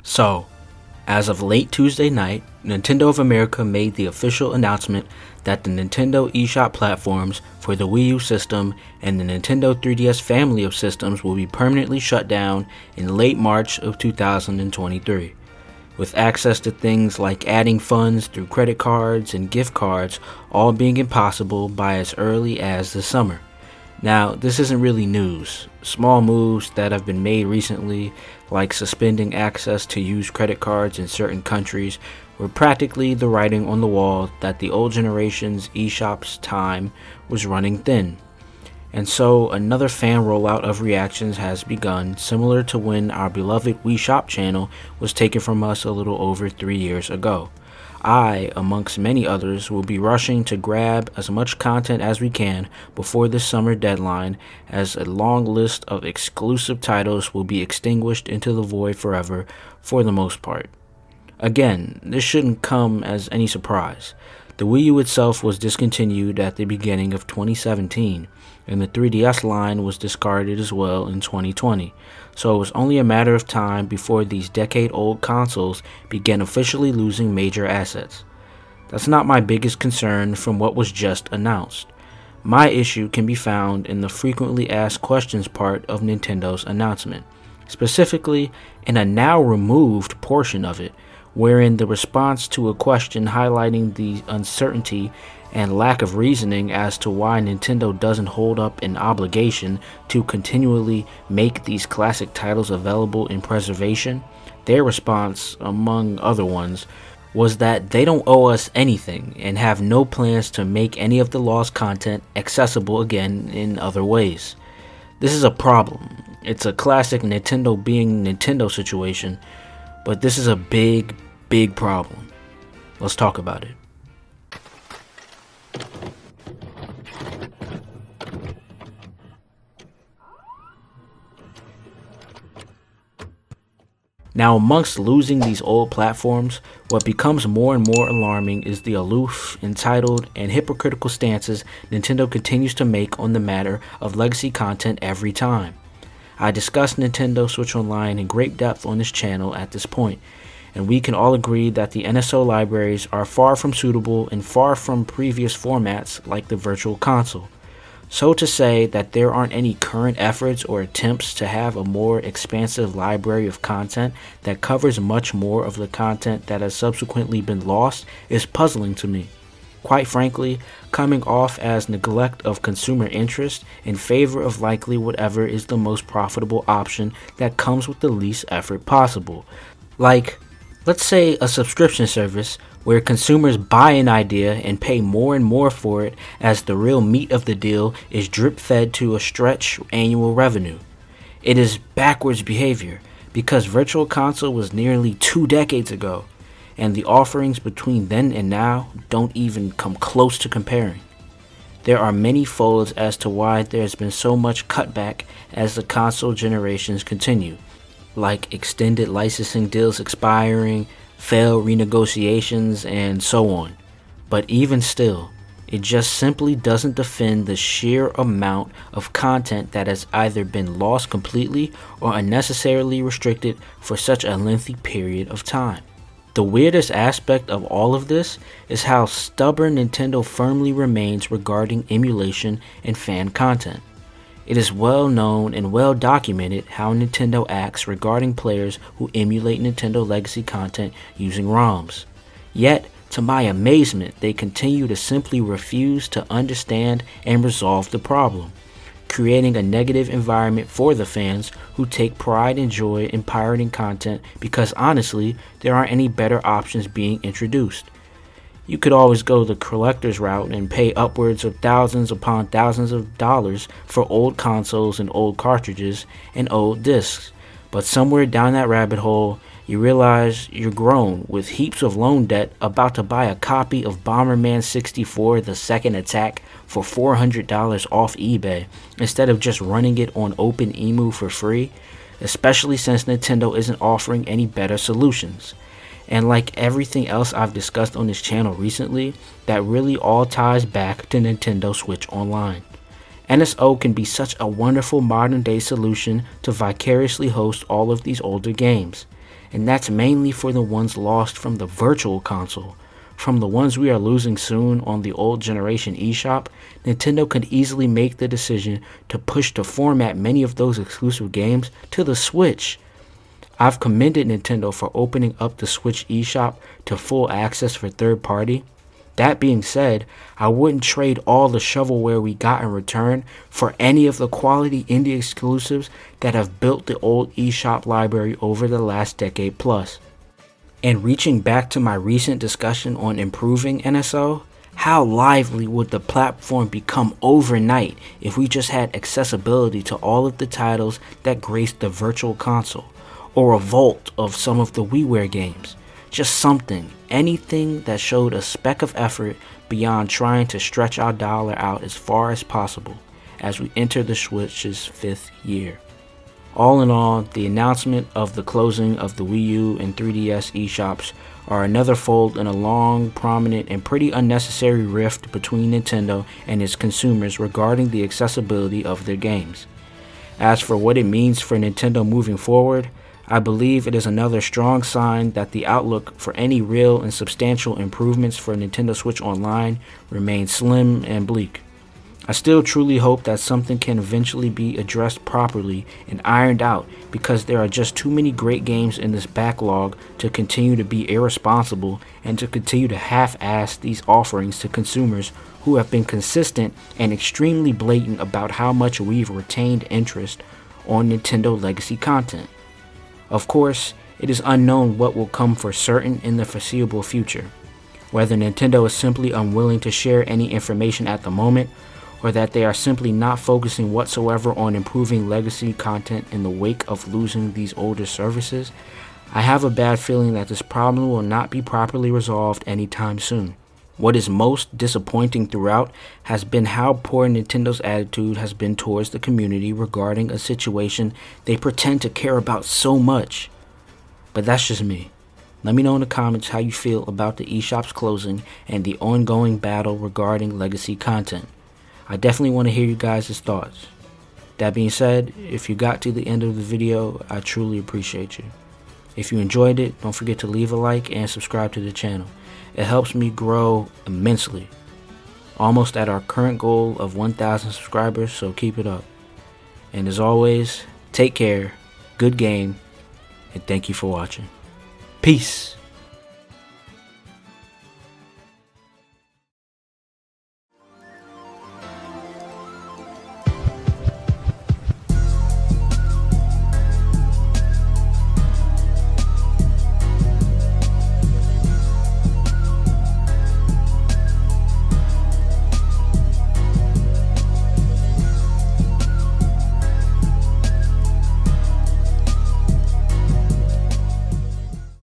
So, as of late Tuesday night, Nintendo of America made the official announcement that the Nintendo eShop platforms for the Wii U system and the Nintendo 3DS family of systems will be permanently shut down in late March of 2023, with access to things like adding funds through credit cards and gift cards all being impossible by as early as the summer. Now, this isn't really news. Small moves that have been made recently, like suspending access to use credit cards in certain countries, were practically the writing on the wall that the old generation's eShop's time was running thin. And so another fan rollout of reactions has begun, similar to when our beloved Wii Shop channel was taken from us a little over 3 years ago. I, amongst many others, will be rushing to grab as much content as we can before this summer deadline, as a long list of exclusive titles will be extinguished into the void forever for the most part. Again, this shouldn't come as any surprise. The Wii U itself was discontinued at the beginning of 2017, and the 3DS line was discarded as well in 2020, so it was only a matter of time before these decade-old consoles began officially losing major assets. That's not my biggest concern from what was just announced. My issue can be found in the frequently asked questions part of Nintendo's announcement, specifically in a now removed portion of it, wherein the response to a question highlighting the uncertainty and lack of reasoning as to why Nintendo doesn't hold up an obligation to continually make these classic titles available in preservation, their response, among other ones, was that they don't owe us anything and have no plans to make any of the lost content accessible again in other ways. This is a problem. It's a classic Nintendo being Nintendo situation, but this is a big problem. Let's talk about it. Now, amongst losing these old platforms, what becomes more and more alarming is the aloof, entitled, and hypocritical stances Nintendo continues to make on the matter of legacy content every time. I discussed Nintendo Switch Online in great depth on this channel at this point, and we can all agree that the NSO libraries are far from suitable and far from previous formats like the Virtual Console. So to say that there aren't any current efforts or attempts to have a more expansive library of content that covers much more of the content that has subsequently been lost is puzzling to me. Quite frankly, coming off as neglect of consumer interest in favor of likely whatever is the most profitable option that comes with the least effort possible. Like, let's say a subscription service where consumers buy an idea and pay more and more for it as the real meat of the deal is drip-fed to a stretch annual revenue. It is backwards behavior because Virtual Console was nearly 2 decades ago, and the offerings between then and now don't even come close to comparing. There are many folds as to why there has been so much cutback as the console generations continue, like extended licensing deals expiring, failed renegotiations, and so on. But even still, it just simply doesn't defend the sheer amount of content that has either been lost completely or unnecessarily restricted for such a lengthy period of time. The weirdest aspect of all of this is how stubborn Nintendo firmly remains regarding emulation and fan content. It is well known and well documented how Nintendo acts regarding players who emulate Nintendo legacy content using ROMs. Yet, to my amazement, they continue to simply refuse to understand and resolve the problem, creating a negative environment for the fans who take pride and joy in pirating content because honestly, there aren't any better options being introduced. You could always go the collector's route and pay upwards of thousands upon thousands of dollars for old consoles and old cartridges and old discs. But somewhere down that rabbit hole, you realize you're grown with heaps of loan debt about to buy a copy of Bomberman 64 The Second Attack for $400 off eBay instead of just running it on OpenEMU for free, especially since Nintendo isn't offering any better solutions. And like everything else I've discussed on this channel recently, that really all ties back to Nintendo Switch Online. NSO can be such a wonderful modern day solution to vicariously host all of these older games. and that's mainly for the ones lost from the virtual console. From the ones we are losing soon on the old generation eShop, Nintendo could easily make the decision to push to format many of those exclusive games to the Switch. I've commended Nintendo for opening up the Switch eShop to full access for third party. That being said, I wouldn't trade all the shovelware we got in return for any of the quality indie exclusives that have built the old eShop library over the last decade plus. And reaching back to my recent discussion on improving NSO, how lively would the platform become overnight if we just had accessibility to all of the titles that graced the virtual console, or a vault of some of the WiiWare games? Just something, anything that showed a speck of effort beyond trying to stretch our dollar out as far as possible as we enter the Switch's 5th year. All in all, the announcement of the closing of the Wii U and 3DS eShops are another fold in a long, prominent, and pretty unnecessary rift between Nintendo and its consumers regarding the accessibility of their games. As for what it means for Nintendo moving forward, I believe it is another strong sign that the outlook for any real and substantial improvements for Nintendo Switch Online remains slim and bleak. I still truly hope that something can eventually be addressed properly and ironed out, because there are just too many great games in this backlog to continue to be irresponsible and to continue to half-ass these offerings to consumers who have been consistent and extremely blatant about how much we've retained interest on Nintendo legacy content. Of course, it is unknown what will come for certain in the foreseeable future, whether Nintendo is simply unwilling to share any information at the moment, or that they are simply not focusing whatsoever on improving legacy content in the wake of losing these older services. I have a bad feeling that this problem will not be properly resolved anytime soon. What is most disappointing throughout has been how poor Nintendo's attitude has been towards the community regarding a situation they pretend to care about so much. But that's just me. Let me know in the comments how you feel about the eShop's closing and the ongoing battle regarding legacy content. I definitely want to hear you guys' thoughts. That being said, if you got to the end of the video, I truly appreciate you. If you enjoyed it, don't forget to leave a like and subscribe to the channel. It helps me grow immensely. Almost at our current goal of 1,000 subscribers, so keep it up. And as always, take care, good game, and thank you for watching. Peace.